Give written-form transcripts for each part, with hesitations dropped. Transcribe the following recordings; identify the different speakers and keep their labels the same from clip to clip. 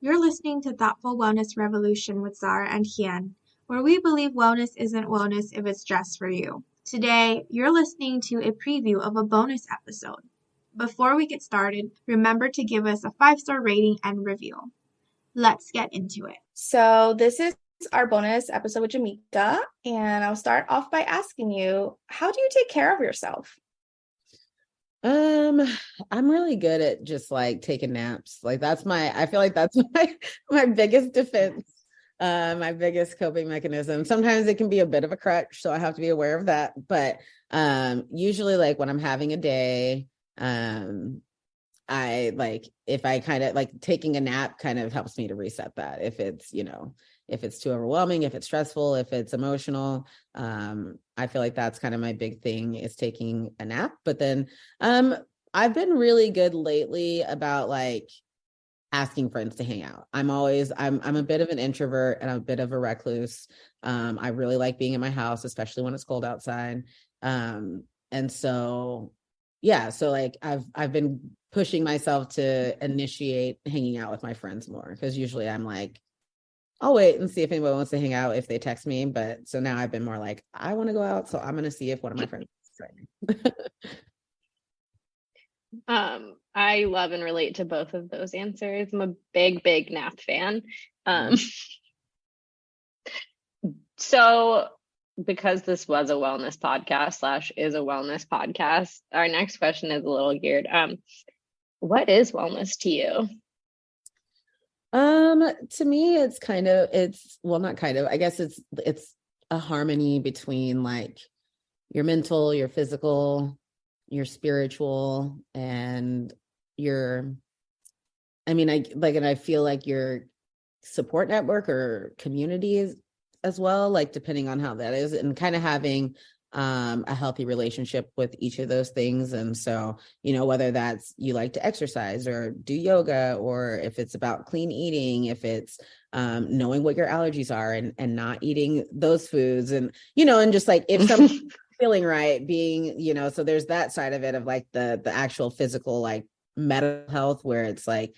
Speaker 1: You're listening to Thoughtful Wellness Revolution with Zara and Hien, where we believe wellness isn't wellness if it's just for you. Today, you're listening to a preview of a bonus episode. Before we get started, remember to give us a 5-star rating and review. Let's get into it.
Speaker 2: So this is our bonus episode with Jamika, and I'll start off by asking you, how do you take care of yourself?
Speaker 3: I'm really good at just like taking naps. Like I feel like that's my biggest defense, my biggest coping mechanism. Sometimes it can be a bit of a crutch, so I have to be aware of that. But usually like when I'm having a day, I like if I kind of like taking a nap kind of helps me to reset that. If it's, if it's too overwhelming, if it's stressful, if it's emotional, I feel like that's kind of my big thing is taking a nap. But then I've been really good lately about like asking friends to hang out. I'm a bit of an introvert and I'm a bit of a recluse. I really like being in my house, especially when it's cold outside. And so yeah, so like I've been pushing myself to initiate hanging out with my friends more, because usually I'm like, I'll wait and see if anyone wants to hang out if they text me. But so now I've been more like, I want to go out, so I'm going to see if one of my friends is
Speaker 4: trying. I love and relate to both of those answers. I'm a big nap fan. So because this was a wellness podcast / is a wellness podcast, our next question is a little geared. What is wellness to you?
Speaker 3: To me, I guess it's a harmony between like your mental, your physical, your spiritual, and I feel like your support network or community as well, like depending on how that is, and kind of having a healthy relationship with each of those things. And so, whether that's you like to exercise or do yoga, or if it's about clean eating, if it's knowing what your allergies are and not eating those foods, and and just like if something's feeling right, being, so there's that side of it of like the actual physical, like mental health, where it's like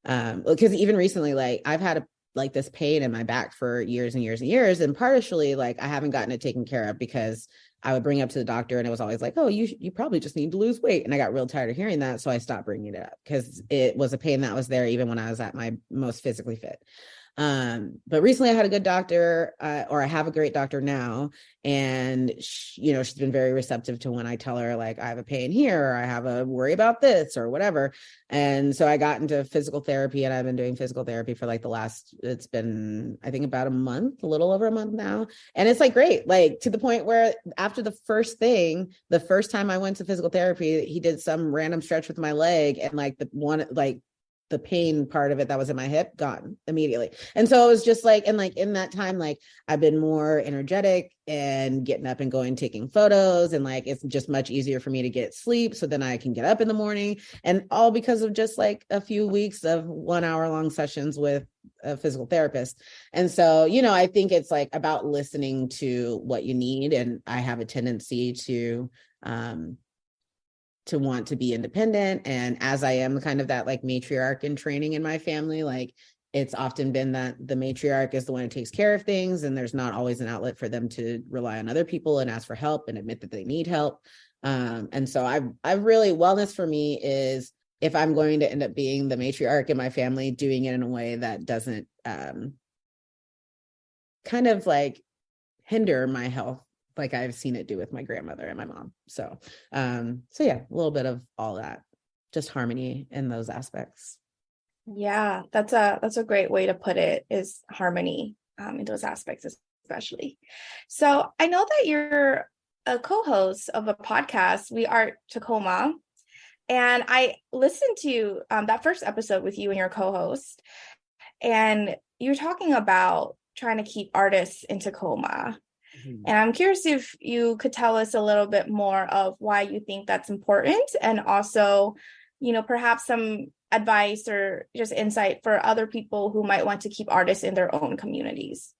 Speaker 3: because even recently, like I've had this pain in my back for years and years and years. And partially like I haven't gotten it taken care of because I would bring it up to the doctor and it was always like, oh, you probably just need to lose weight. And I got real tired of hearing that. So I stopped bringing it up because it was a pain that was there even when I was at my most physically fit. But recently I had a good doctor, or I have a great doctor now. And she's been very receptive to when I tell her like, I have a pain here, or I have a worry about this or whatever. And so I got into physical therapy, and I've been doing physical therapy for like it's been, I think about a little over a month now. And it's like, great, like to the point where after the first time I went to physical therapy, he did some random stretch with my leg, and like the pain part of it that was in my hip gone immediately. And so it was just like, and like in that time, like I've been more energetic and getting up and going, taking photos, and like it's just much easier for me to get sleep, so then I can get up in the morning, and all because of just like a few weeks of 1-hour-long sessions with a physical therapist. And so, I think it's like about listening to what you need. And I have a tendency to want to be independent. And as I am kind of that like matriarch in training in my family, like it's often been that the matriarch is the one who takes care of things, and there's not always an outlet for them to rely on other people and ask for help and admit that they need help. And so I've really, wellness for me is, if I'm going to end up being the matriarch in my family, doing it in a way that doesn't kind of like hinder my health, like I've seen it do with my grandmother and my mom. So yeah, a little bit of all that, just harmony in those aspects.
Speaker 2: Yeah, that's a great way to put it, is harmony in those aspects, especially. So I know that you're a co-host of a podcast, We Are Tacoma, and I listened to that first episode with you and your co-host, and you're talking about trying to keep artists in Tacoma. And I'm curious if you could tell us a little bit more of why you think that's important, and also, perhaps some advice or just insight for other people who might want to keep artists in their own communities.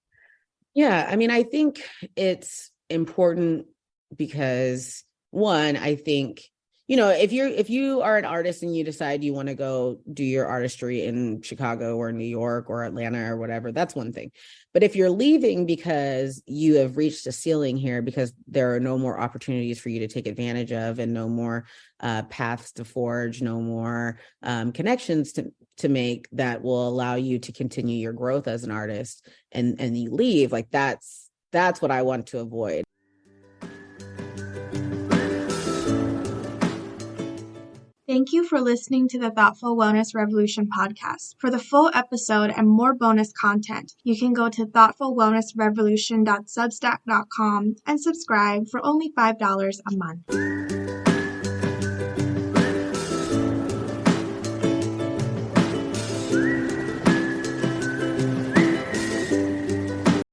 Speaker 3: Yeah, I mean, I think it's important because, one, I think if you are an artist and you decide you want to go do your artistry in Chicago or New York or Atlanta or whatever, that's one thing. But if you're leaving because you have reached a ceiling here, because there are no more opportunities for you to take advantage of, and no more paths to forge, no more connections to make that will allow you to continue your growth as an artist, and you leave, like that's what I want to avoid.
Speaker 1: Thank you for listening to the Thoughtful Wellness Revolution podcast. For the full episode and more bonus content, you can go to thoughtfulwellnessrevolution.substack.com and subscribe for only $5 a month.